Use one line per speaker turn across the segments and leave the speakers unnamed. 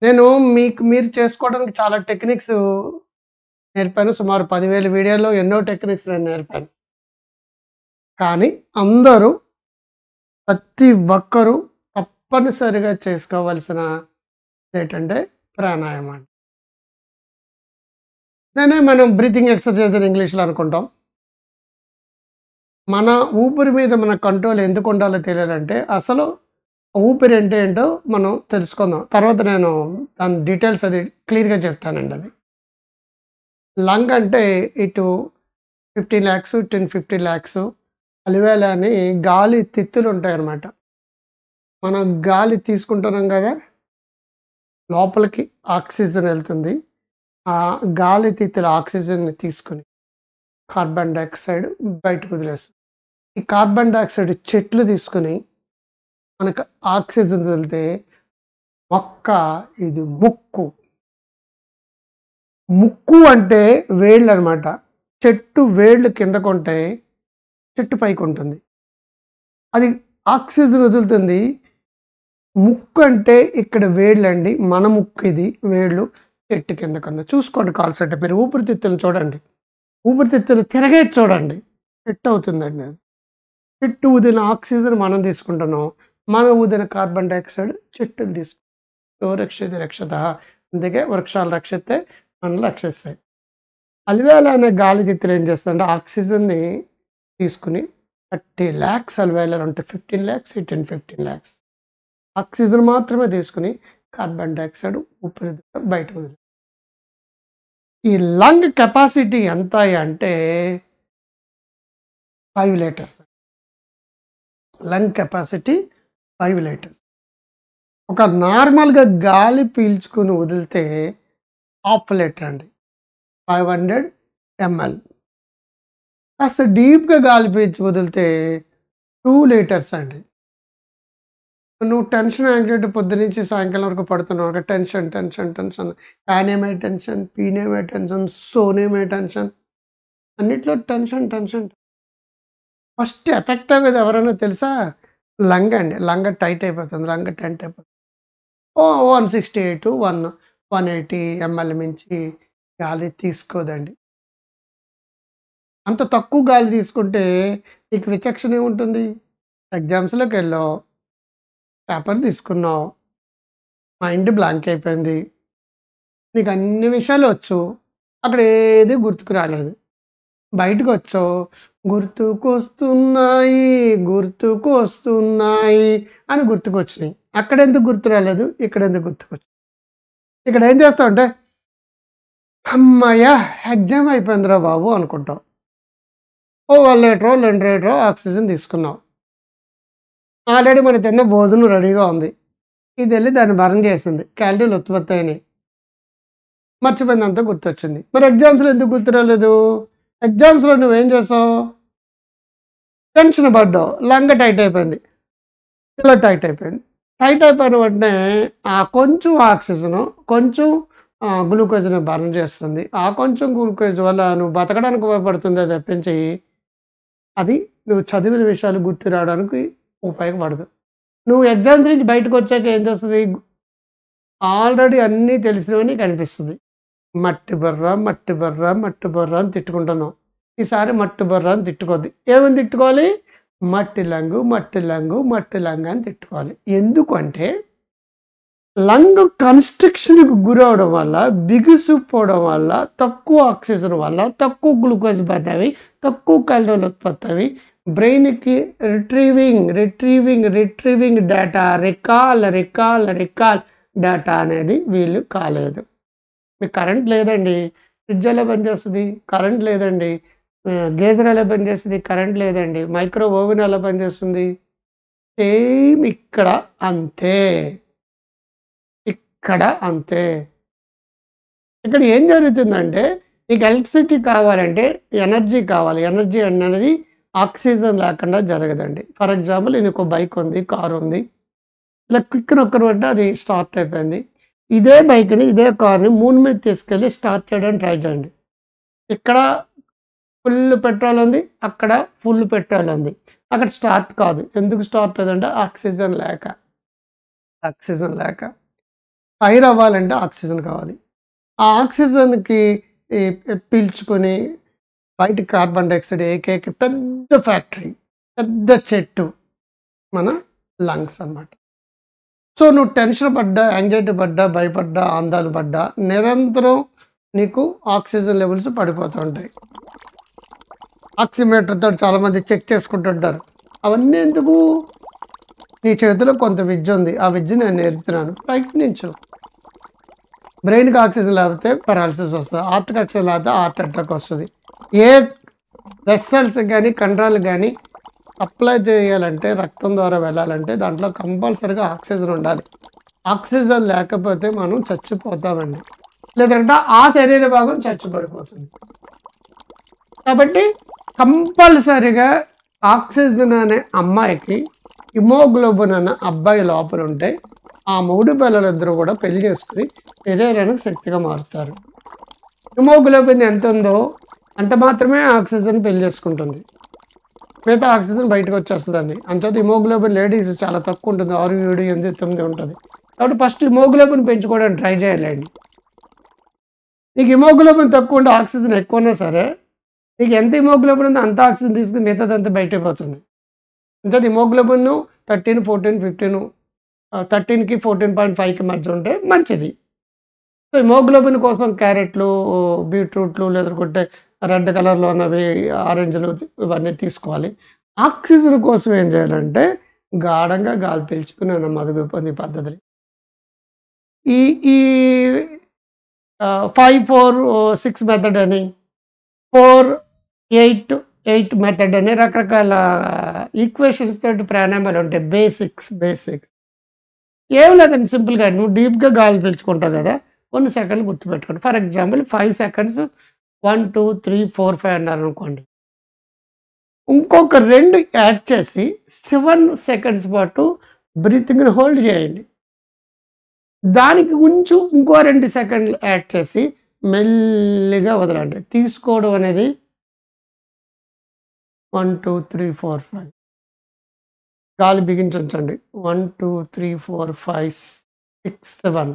నేను మీరు చేసుకోవడానికి చాలా టెక్నిక్స్ నేర్పాను. సుమారు 10,000 వీడియోల్లో ఎన్నో టెక్నిక్స్ నేను నేర్పాను. కానీ అందరూ ప్రతి ఒక్కరూ తప్పనిసరిగా చేసుకోవాల్సిన ఏంటంటే ప్రాణాయామం. దాన్నే మనం బ్రీతింగ్ ఎక్సర్‌సైజ్ అని ఇంగ్లీష్‌లో అనుకుంటాం. మన ఊపిరి మీద మన కంట్రోల్ ఎందుకు ఉండాలో తెలియాలంటే అసలు ఊపిరి అంటే ఏంటో మనం తెలుసుకుందాం. తర్వాత నేను దాని డీటెయిల్స్ అది క్లియర్‌గా చెప్తానండి అది. లంగ్ అంటే ఇటు 15,00,000 ఇటు 50,00,000 అలివేల అని గాలి తిత్తులు ఉంటాయన్నమాట. మనం గాలి తీసుకుంటున్నాం కదా! లోపలికి ఆక్సిజన్ ఎళ్తుంది. ఆ గాలి తిత్తులు ఆక్సిజన్‌ని తీసుకొని కార్బన్ డయాక్సైడ్ బయటకు వదిలేస్తుంది. ఈ కార్బన్ డయాక్సైడ్ చెట్లు తీసుకొని మనకు ఆక్సిజన్ వదిలితే మొక్క ఇది ముక్కు. ముక్కు అంటే వేళ్ళనమాట. చెట్టు వేళ్ళు కిందకుంటాయి. చెట్టు పైకుంటుంది. అది ఆక్సిజన్ వదులుతుంది. ముక్కు అంటే ఇక్కడ వేళ్ళండి. మన ముక్కు ఇది. వేళ్ళు చెట్టు కిందకుంది. చూసుకోండి కావాల్సంటే మీరు ఊపిరితిత్తులు చూడండి. ఊపిరితిత్తులు తిరగేది చూడండి. సెట్ అవుతుందండి అది. చెట్టు ఊదిన ఆక్సిజన్ మనం తీసుకుంటున్నాం. మనం ఊదిన కార్బన్ డయాక్సైడ్ చెట్టులు తీసుకుంటాం. యో రక్షితి రక్షతః. అందుకే వృక్షాలు రక్షిస్తే మనల్ని రక్షిస్తాయి. అలివేల అనే గాలి తిత్తులు ఏం చేస్తుందంటే ఆక్సిజన్‌ని తీసుకొని 30,00,000 అలివేలాలు ఉంటాయి. 15,00,000 ఇటు 15,00,000 ఆక్సిజన్ మాత్రమే తీసుకొని కార్బన్ డయాక్సైడ్ ఊపిరితిత్తులు బయటకు వదిలేస్తాయి. ఈ లంగ్ కెపాసిటీ ఎంత అంటే 5 లీటర్స్. Lung capacity 5 litres. ఒక నార్మల్‌గా గాలి పీల్చుకొని వదిలితే హాఫ్ లీటర్ అండి. 500 ఎంఎల్. కాస్త డీప్‌గా గాలి పీల్చి వదిలితే 2 లీటర్స్ అండి. నువ్వు టెన్షన్, యాంగ్జైటీ పొద్దున్నుంచి సాయంకాలం వరకు పడుతున్నావు. Tension, tension, tension. యానేమే టెన్షన్, పీనేమే టెన్షన్, సోనేమే టెన్షన్. అన్నిట్లో టెన్షన్, టెన్షన్. ఫస్ట్ ఎఫెక్ట్ అయ్యేది ఎవరైనా తెలుసా? లంగ్ అండి. లంగ్ టైట్ అయిపోతుంది. లంగ్ టెంట్ అయిపోతుంది. 168, 180 ఎంఎల్ మించి గాలి తీసుకోదండి. అంత తక్కువ గాలి తీసుకుంటే నీకు విచక్షణ ఏముంటుంది? ఎగ్జామ్స్‌లోకెళ్ళావు, పేపర్ తీసుకున్నావు, మైండ్ బ్లాంక్ అయిపోయింది. నీకు అన్ని విషయాలు వచ్చు. అక్కడ ఏది గుర్తుకు రాలేదు. బయటకొచ్చావు, గుర్తుకొస్తున్నాయి, గుర్తుకొస్తున్నాయి అని గుర్తుకొచ్చినాయి. అక్కడెందుకు గుర్తు రాలేదు? ఇక్కడెందుకు గుర్తుకొచ్చింది? ఇక్కడ ఏం చేస్తావంటే, హమ్మయ్య! ఎగ్జామ్ అయిపోయిందిరా బాబు అనుకుంటావు. ఓ 1 లీటరో, 2 లీటరో ఆక్సిజన్ తీసుకున్నావు. ఆల్రెడీ మనం తిన్న భోజనం రెడీగా ఉంది. ఇదెళ్ళి దాన్ని బర్న్ చేసింది. క్యాలరీలు ఉత్పత్తి అయినాయి. మర్చిపోయిందంతా గుర్తొచ్చింది. మరి ఎగ్జామ్స్‌లో ఎందుకు గుర్తు రాలేదు? ఎగ్జామ్స్‌లో నువ్వేం చేసావు? టెన్షన్ పడ్డావు. లంగ్ టైట్ అయిపోయింది. ఇలా టైట్ అయిపోయింది. టైట్ అయిపోయిన వెంటనే కొంచెం ఆక్సిజను, కొంచెం గ్లూకోజ్‌ని బర్న్ చేస్తుంది. ఆ కొంచెం గ్లూకోజ్ వల్ల నువ్వు బతకడానికి ఉపయోగపడుతుందే తప్పించి, అది నువ్వు చదివిన విషయాలు గుర్తు రావడానికి ఉపయోగపడదు. నువ్వు ఎగ్జామ్స్ నుంచి బయటకొచ్చాక ఏం చేస్తది? ఆల్రెడీ అన్నీ తెలిసినవని కనిపిస్తది. మట్టి బుర్ర, మట్టి బుర్ర, మట్టి బుర్ర అని తిట్టుకుంటున్నావు. ఈసారి మట్టి బుర్ర అని తిట్టుకోద్దు. ఏమని తిట్టుకోవాలి? మట్టి లంగు, మట్టి లంగు, మట్టి లంగు అని తిట్టుకోవాలి. ఎందుకంటే లంగ్ కన్‌స్ట్రిక్షన్‌కి గురవ్వడం వల్ల, బిగుసుకుపోవడం వల్ల, తక్కువ ఆక్సిజన్ వల్ల, తక్కువ గ్లూకోజ్ బర్న్ అవి, తక్కువ క్యాలరీలు ఉత్పత్తి అవి, బ్రెయిన్‌కి రిట్రీవింగ్ డేటా, రికాల్ డేటా అనేది వీలు కాలేదు. మీకు కరెంట్ లేదండి. ఫ్రిడ్జ్ ఎలా పనిచేస్తది? కరెంట్ లేదండి. గీజర్ ఎలా పనిచేస్తది? కరెంట్ లేదండి. మైక్రో ఓవెన్ ఎలా పనిచేస్తుంది? సేమ్ ఇక్కడ అంతే. ఇక్కడ అంతే. ఇక్కడ ఏం జరుగుతుందంటే, నీకు ఎలక్ట్రిసిటీ కావాలంటే ఎనర్జీ కావాలి. ఎనర్జీ అనేది ఆక్సిజన్ లేకుండా జరగదండి. ఫర్ ఎగ్జాంపుల్ నీకు బైక్ ఉంది, కార్ ఉంది. ఇలా క్విక్ నొక్కనమంటే అది స్టార్ట్ అయిపోయింది. ఇదే బైక్‌ని, ఇదే కార్‌ని మూన్ మీద తీసుకెళ్ళి స్టార్ట్ చేయడానికి ట్రై చేయండి. ఇక్కడ ఫుల్ పెట్రోల్ ఉంది. అక్కడ ఫుల్ పెట్రోల్ ఉంది. అక్కడ స్టార్ట్ కాదు. ఎందుకు స్టార్ట్ అవ్వదంటే ఆక్సిజన్ లేక. ఫైర్ అవ్వాలంటే ఆక్సిజన్ కావాలి. ఆ ఆక్సిజన్‌కి ఈ పీల్చుకొని బయటికి కార్బన్ డయాక్సైడ్ ఏకైక పెద్ద ఫ్యాక్టరీ, పెద్ద చెట్టు మన లంగ్స్ అన్నమాట. సో, నువ్వు టెన్షన్ పడ్డా, యాంగ్జైటీ పడ్డా, భయపడ్డా, ఆందోళన పడ్డా నిరంతరం నీకు ఆక్సిజన్ లెవెల్స్ పడిపోతూ ఉంటాయి. ఆక్సిమీటర్‌తో చాలామంది చెక్ చేసుకుంటుంటారు. అవన్నీ ఎందుకు? నీ చేతిలో కొంత విద్య ఉంది. ఆ విద్య నేను నేర్పుతున్నాను. ప్రయత్నించు. బ్రెయిన్‌కి ఆక్సిజన్ లేకపోతే పారాలిసిస్ వస్తది. హార్ట్‌కి ఆక్సిజన్ లేకపోతే హార్ట్ అటాక్ వస్తది. ఏ వెస్సెల్స్ గానీ, కండరాలు గానీ సప్లై చేయాలంటే, రక్తం ద్వారా వెళ్ళాలంటే దాంట్లో కంపల్సరీగా ఆక్సిజన్ ఉండాలి. ఆక్సిజన్ లేకపోతే మనం చచ్చిపోతామండి. లేదంటే ఆ శరీర భాగం చచ్చిపడిపోతుంది. కాబట్టి కంపల్సరీగా ఆక్సిజన్ అనే అమ్మాయికి హిమోగ్లోబిన్ అనే అబ్బాయి లోపల ఉంటే ఆ మూడు పిల్లలిద్దరూ కూడా పెళ్లి చేసుకుని శరీరానికి శక్తిగా మారుతారు. హిమోగ్లోబిన్ ఎంత ఉందో అంత మాత్రమే ఆక్సిజన్ పెళ్లి చేసుకుంటుంది. మిగతా ఆక్సిజన్ బయటకు వచ్చేస్తుందండి. అంచేత హిమోగ్లోబిన్ లేడీస్ చాలా తక్కువ ఉంటుంది. 6, 7, 8, 9 ఉంటుంది. కాబట్టి ఫస్ట్ హిమోగ్లోబిన్ పెంచుకోవడానికి ట్రై చేయాలండి. నీకు హిమోగ్లోబిన్ తక్కువ ఉంటే ఆక్సిజన్ ఎక్కువ ఉన్నా సరే నీకు ఎంత హిమోగ్లోబిన్ ఉందో అంత ఆక్సిజన్ తీసుకుని మిగతాదంతా బయటకు పోతుంది. అంచేత హిమోగ్లోబిన్ 13, 14, 15 13కి 14.5కి మధ్య ఉంటే మంచిది. సో, హిమోగ్లోబిన్ కోసం క్యారెట్లు, బీట్రూట్లు లేదంటే రెడ్ కలర్‌లో ఉన్నవి, ఆరెంజ్‌లు ఇవన్నీ తీసుకోవాలి. ఆక్సిజన్ కోసం ఏం చేయాలంటే గాఢంగా గాలి పీల్చుకుని నెమ్మదిగా పొందే పద్ధతులు. ఈ ఈ 5, 4, 6 మెథడ్ అని 4, 8, 8 మెథడ్ అని రకరకాల ఈక్వేషన్స్ తోటి ప్రాణాయామాలు ఉంటాయి. బేసిక్స్. ఏం లేదండి, సింపుల్‌గా నువ్వు డీప్‌గా గాలి పీల్చుకుంటావు కదా! కొన్ని సెకన్లు గుర్తుపెట్టుకోండి. ఫర్ ఎగ్జాంపుల్ 5 సెకండ్స్ 1, 2, 3, 4, 5 అన్నారనుకోండి. ఇంకొక 2 యాడ్ చేసి 7 సెకండ్స్ పాటు బ్రీతింగ్‌ని హోల్డ్ చేయండి. దానికి ఇంకో 2 సెకండ్లు యాడ్ చేసి మెల్లిగా వదలండి. తీసుకోవడం అనేది 1, 2, 3, 4, 5 గాలి బిగించి ఉంచండి. 1, 2, 3, 4, 5, 6, 7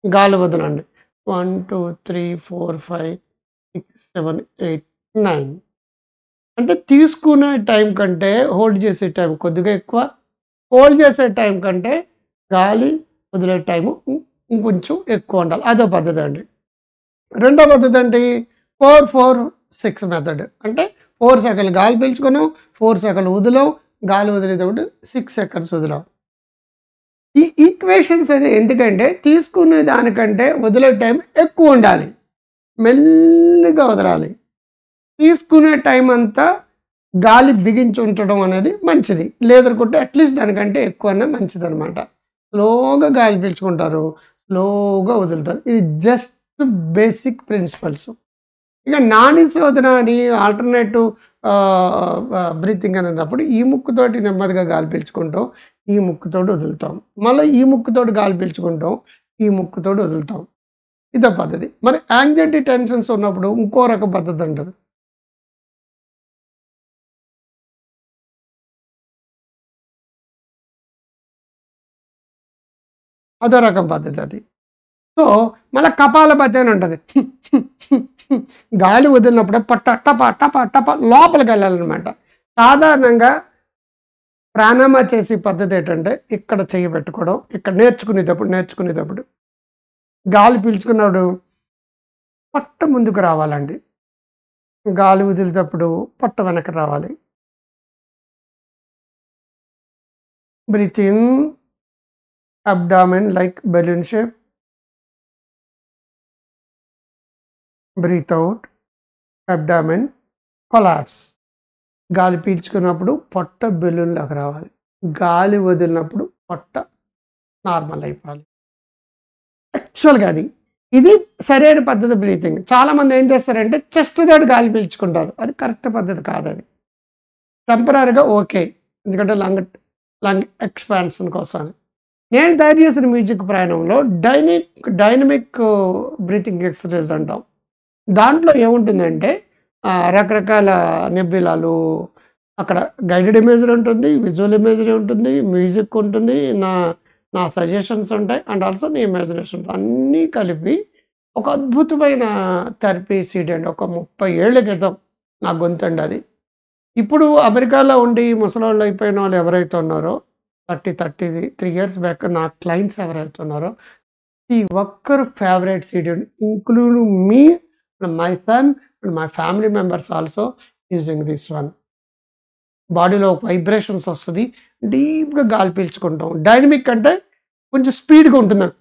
గాలి వదలండి. 1, 2, 3, 4, 5, 6, 7, 8, 9 అంటే తీసుకునే టైం కంటే హోల్డ్ చేసే టైం కొద్దిగా ఎక్కువ. హోల్డ్ చేసే టైం కంటే గాలి వదిలే టైము ఇంకొంచెం ఎక్కువ ఉండాలి. అదో పద్ధతి అండి. రెండో పద్ధతి ఏంటి? 4, 4, 6 మెథడ్. అంటే 4 సెకన్లు గాలి పీల్చుకున్నాం, 4 సెకన్లు వదిలాం, గాలి వదిలేటప్పుడు 6 సెకండ్స్ వదిలాం. ఈ ఈక్వేషన్స్ అని ఎందుకంటే తీసుకునే దానికంటే వదిలే టైం ఎక్కువ ఉండాలి. మెల్లిగా వదలాలి. తీసుకునే టైం అంతా గాలి బిగించి ఉంచడం అనేది మంచిది. లేదనుకుంటే అట్లీస్ట్ దానికంటే ఎక్కువన్నా మంచిదనమాట. స్లోగా గాలి పీల్చుకుంటారు, స్లోగా వదులుతారు. ఇది జస్ట్ బేసిక్ ప్రిన్సిపల్స్. ఇక నాడీ శోధన అని ఆల్టర్నేటివ్ బ్రీతింగ్ అని అన్నప్పుడు ఈ ముక్కుతోటి నెమ్మదిగా గాలి పీల్చుకుంటాం, ఈ ముక్కుతోటి వదులుతాం. మళ్ళీ ఈ ముక్కుతోటి గాలి పీల్చుకుంటాం, ఈ ముక్కుతోటి వదులుతాం. ఇదో పద్ధతి. మరి యాంగ్జైటీ, టెన్షన్స్ ఉన్నప్పుడు ఇంకో రకం పద్ధతి అంటారు. అదో రకం పద్ధతి అది. సో, మళ్ళా కపాలభాతి అని ఉంటది. గాలి వదిలినప్పుడే టప లోపలికెళ్ళాలనమాట. సాధారణంగా ప్రాణాయామ చేసే పద్ధతి ఏంటంటే ఇక్కడ చెయ్యి పెట్టుకోవడం, ఇక్కడ నేర్చుకునేటప్పుడు గాలి పీల్చుకున్నప్పుడు పొట్ట ముందుకు రావాలండి. గాలి వదిలేటప్పుడు పొట్ట వెనక్కి రావాలి. Breathe in abdomen like balloon shape. Breathe out abdomen collapse. గాలి పీల్చుకున్నప్పుడు పొట్ట బెలూన్‌లాగా రావాలి. గాలి వదిలినప్పుడు పొట్ట నార్మల్ అయిపోవాలి. యాక్చువల్‌గా ఇది సరైన పద్ధతి బ్రీతింగ్. చాలామంది ఏం చేస్తారంటే చెస్ట్ తోటి గాలి పీల్చుకుంటారు. అది కరెక్ట్ పద్ధతి కాదది. టెంపరరీగా ఓకే. ఎందుకంటే లంగ్ ఎక్స్‌పాన్షన్ కోసమని. నేను తయారు చేసిన మ్యూజిక్ ప్రయాణంలో డైనమిక్ బ్రీతింగ్ ఎక్సర్సైజ్ అంటాం. దాంట్లో ఏముంటుందంటే రకరకాల నెబ్యులాలు, అక్కడ గైడెడ్ ఇమేజరీ ఉంటుంది, విజువల్ ఇమేజరీ ఉంటుంది, మ్యూజిక్ ఉంటుంది, నా సజెషన్స్ ఉంటాయి. అండ్ ఆల్సో నీ ఇమాజినేషన్స్ అన్నీ కలిపి ఒక అద్భుతమైన థెరపీ సీడీ అండి. ఒక 30 ఏళ్ల క్రితం నా గొంతండి అది. ఇప్పుడు అమెరికాలో ఉండి ముసలోళ్ళు అయిపోయిన వాళ్ళు ఎవరైతే ఉన్నారో 33 ఇయర్స్ బ్యాక్ నా క్లయింట్స్ ఎవరైతే ఉన్నారో ఈ ఒక్కరు ఫేవరెట్ సీడీ అండి. Including me and my son and my family members also using this one. బాడీలో వైబ్రేషన్స్ వస్తది. డీప్‌గా గాలి పీల్చుకుంటాం. డైనమిక్ అంటే కొంచెం స్పీడ్‌గా ఉంటుందండి.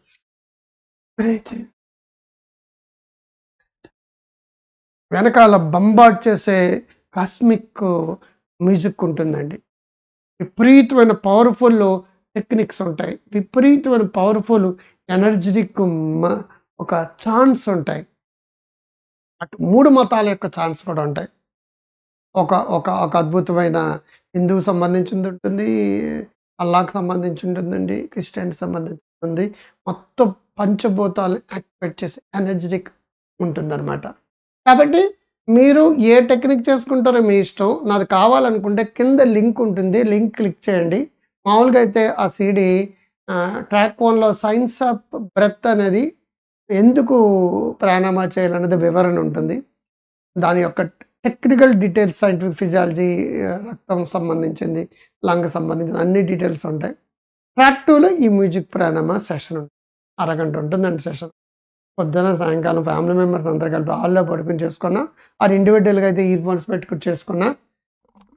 వెనకాల బంబార్డ్ చేసే కాస్మిక్ మ్యూజిక్ ఉంటుందండి. విపరీతమైన పవర్‌ఫుల్ టెక్నిక్స్ ఉంటాయి. విపరీతమైన పవర్‌ఫుల్ ఎనర్జిటిక్ ఒక చాంట్స్ ఉంటాయి. అటు 3 మతాల యొక్క చాంట్స్ కూడా ఉంటాయి. ఒక ఒక ఒక అద్భుతమైన హిందువుకు సంబంధించింది ఉంటుంది. అల్లాహ్‌కి సంబంధించి ఉంటుందండి. క్రిస్టియన్‌కి సంబంధించి ఉంటుంది. మొత్తం పంచభూతాలు యాక్టివేట్ చేసే ఎనర్జిటిక్ ఉంటుందన్నమాట. కాబట్టి మీరు ఏ టెక్నిక్ చేసుకుంటారో మీ ఇష్టం. నాది కావాలనుకుంటే కింద లింక్ ఉంటుంది. లింక్ క్లిక్ చేయండి. మామూలుగా అయితే ఆ సీడీ ట్రాక్ 1లో సైన్స్ ఆఫ్ బ్రెత్ అనేది ఎందుకు ప్రాణాయామ చేయాలనేది వివరణ ఉంటుంది. దాని యొక్క టెక్నికల్ డీటెయిల్స్ సైంటిఫిక్ ఫిజియాలజీ, రక్తం సంబంధించింది, లంగ్ సంబంధించిన అన్ని డీటెయిల్స్ ఉంటాయి. ట్రాక్ 2లో ఈ మ్యూజిక్ ప్రాణాయామ సెషన్ ఉంటుంది. అరగంట ఉంటుందండి సెషన్. పొద్దున, సాయంకాలం ఫ్యామిలీ మెంబర్స్ అందరూ కలిపి హాల్‌లో పడుకొని చేసుకున్నా, ఆర్ ఇండివిడ్యువల్‌గా అయితే ఇయర్ ఫోన్స్ పెట్టుకొని చేసుకున్నా,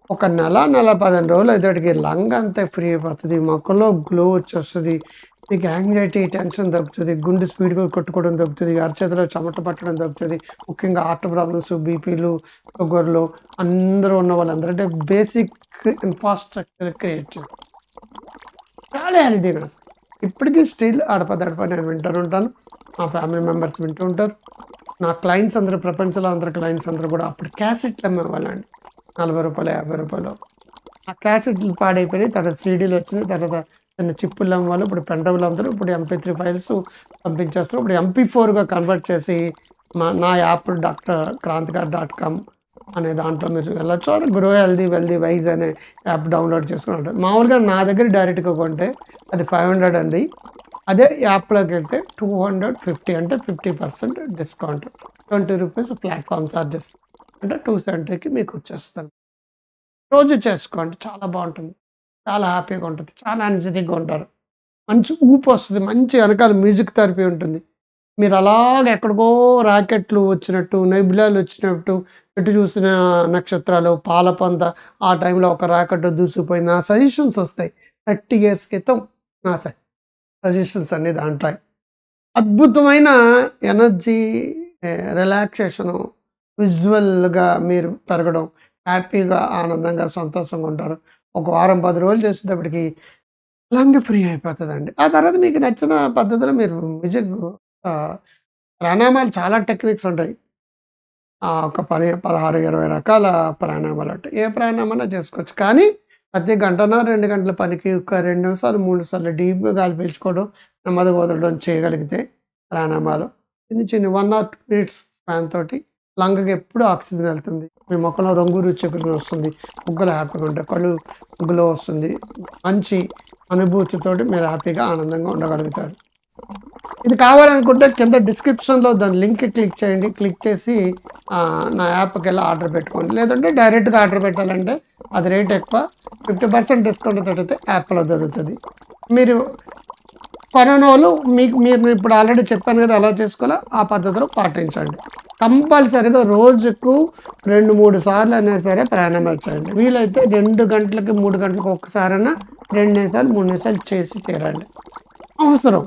ఒక నెల, నెల 15 రోజులు అయ్యేటప్పటికి లంగ్ అంతా ఫ్రీ అయిపోతది. మొఖంలో గ్లో వచ్చేస్తది. మీకు యాంగ్జైటీ, టెన్షన్ తగ్గుతది. గుండె స్పీడ్‌గా కొట్టుకోవడం తగ్గుతది. అరచేతిలో చెమట పట్టడం తగ్గుతది. ముఖ్యంగా హార్ట్ ప్రాబ్లమ్స్, బీపీలు, షుగర్లు అందరూ ఉన్న వాళ్ళందరూ అంటే బేసిక్ ఇన్‌ఫ్రాస్ట్రక్చర్ క్రియేట్ చేస్తారు. చాలా హెల్తీనెస్. ఇప్పటికీ స్టిల్ అడపదడప నేను వింటూనే ఉంటాను. మా ఫ్యామిలీ మెంబర్స్ వింటూ ఉంటారు. నా క్లయింట్స్ అందరూ ప్రపంచంలో అందరు క్లయింట్స్ అందరూ కూడా అప్పుడు క్యాసెట్లు అమ్మేవాళ్ళండి. రూ. 40, రూ. 50. ఆ క్యాసెట్లు పాడైపోయినాయి. తర్వాత సీడీలు వచ్చినాయి. తర్వాత చిన్న చిప్పులు అమ్మేవాళ్ళు. ఇప్పుడు పెన్‌డ్రైవ్‌లు అమ్ముతారు. ఇప్పుడు MP3 ఫైల్స్ పంపించేస్తారు. ఇప్పుడు MP4గా కన్వర్ట్ చేసి నా యాప్ drcrantikar.com అనే దాంట్లో మీరు వెళ్ళొచ్చు. Or grow healthy wealthy wise అనే యాప్ డౌన్లోడ్ చేసుకొని ఉంటుంది. మామూలుగా నా దగ్గర డైరెక్ట్‌గా కొంటే అది 500 అండి. అదే యాప్‌లోకి వెళ్తే 250 అంటే 50% డిస్కౌంట్. ₹20 platform charges. అంటే 270కి మీకు వచ్చేస్తుంది. రోజు చేసుకోండి. చాలా బాగుంటుంది. చాలా హ్యాపీగా ఉంటుంది. చాలా ఎనర్జిటిక్‌గా ఉంటారు. మంచి ఊపు వస్తది. మంచి వెనకాల మ్యూజిక్ థెరపీ ఉంటుంది. మీరు అలాగ ఎక్కడికో రాకెట్లు వచ్చినట్టు, నెబ్యులాలు వచ్చినట్టు, ఎటు చూసిన నక్షత్రాలు, పాలపంత ఆ టైంలో ఒక రాకెట్ దూసుకుపోయింది. నా సజెషన్స్ వస్తాయి. 30 ఇయర్స్ క్రితం నా సజెషన్స్ అన్నీ దాంట్లో. అద్భుతమైన ఎనర్జీ, రిలాక్సేషను, విజువల్‌గా మీరు పెరగడం, హ్యాపీగా, ఆనందంగా, సంతోషంగా ఉంటారు. ఒక వారం 10 రోజులు చేసేటప్పటికి లంగ్ ఫ్రీ అయిపోతదండి. ఆ తర్వాత మీకు నచ్చిన పద్ధతిలో మీరు మ్యూజిక్ ప్రాణాయామాలు చాలా టెక్నిక్స్ ఉంటాయి. ఒక 16, 20 రకాల ప్రాణాయామాలు ఉంటాయి. ఏ ప్రాణాయామన్నా చేసుకోవచ్చు. కానీ ప్రతి గంటన్నర, 2 గంటల పనికి ఒక 2 నిమిషాలు, 3 సార్లు డీప్‌గా గాలి పీల్చుకోవడం, నెమ్మదిగా వదలడం చేయగలిగితే ప్రాణాయామాలు చిన్ని చిన్ని 1 ఆర్ 2 మినిట్స్ స్పాన్ తోటి లంగ్‌కి ఎప్పుడు ఆక్సిజన్ వెళ్తుంది. మీ మొఖంలో రంగు రుచి వస్తుంది. బుగ్గలు హ్యాపీగా ఉంటాయి. కళ్ళు గ్లో వస్తుంది. మంచి అనుభూతితోటి మీరు హ్యాపీగా, ఆనందంగా ఉండగలుగుతారు. ఇది కావాలనుకుంటే కింద డిస్క్రిప్షన్‌లో దాని లింక్ క్లిక్ చేయండి. క్లిక్ చేసి నా యాప్‌కెళ్ళి ఆర్డర్ పెట్టుకోండి. లేదంటే డైరెక్ట్‌గా ఆర్డర్ పెట్టాలంటే అది రేట్ ఎక్కువ. 50% డిస్కౌంట్ తోటైతే యాప్‌లో దొరుకుతది. మీరు కొననోళ్ళు మీరు ఇప్పుడు ఆల్రెడీ చెప్పాను కదా ఎలా చేసుకోవాలో ఆ పద్ధతిలో పాటించండి. కంపల్సరీగా రోజుకు 2, 3 సార్లు అయినా సరే ప్రాణాయామాలు చేయండి. వీలైతే 2 గంటలకి, 3 గంటలకు ఒక్కసారైనా 2 నిమిషాలు, 3 నిమిషాలు చేసి తీరండి. అవసరం.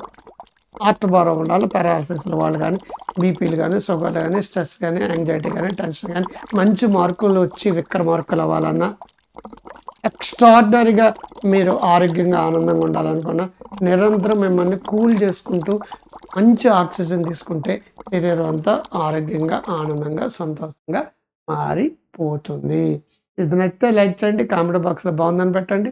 హార్ట్ బాగా ఉండాలి. పారాలిసిస్‌ల వాళ్ళు కానీ, బీపీలు కానీ, షుగర్లు కానీ, స్ట్రెస్ కానీ, యాంగ్జైటీ కానీ, టెన్షన్ కానీ, మంచి మార్కులు వచ్చి విక్ర మార్కులు అవ్వాలన్నా, ఎక్స్ట్రార్డినరీగా మీరు ఆరోగ్యంగా, ఆనందంగా ఉండాలనుకున్నా, నిరంతరం మిమ్మల్ని కూల్ చేసుకుంటూ మంచి ఆక్సిజన్ తీసుకుంటే శరీరం అంతా ఆరోగ్యంగా, ఆనందంగా, సంతోషంగా మారిపోతుంది. ఇది నచ్చితే లైక్ చేయండి. కామెంట్ బాక్స్‌లో బాగుందని పెట్టండి.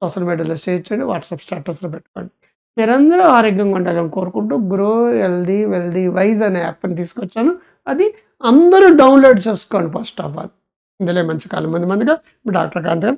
సోషల్ మీడియాలో షేర్ చేయండి. వాట్సాప్ స్టేటస్‌లో పెట్టుకోండి. మీరందరూ ఆరోగ్యంగా ఉండాలని కోరుకుంటూ గ్రో హెల్తీ వెల్తీ వైజ్ అనే యాప్‌ని తీసుకొచ్చాను. అది అందరూ డౌన్లోడ్ చేసుకోండి ఫస్ట్ ఆఫ్ ఆల్. ఇందులో మంచి కాలం మందిగా డాక్టర్ కాంత్ గారు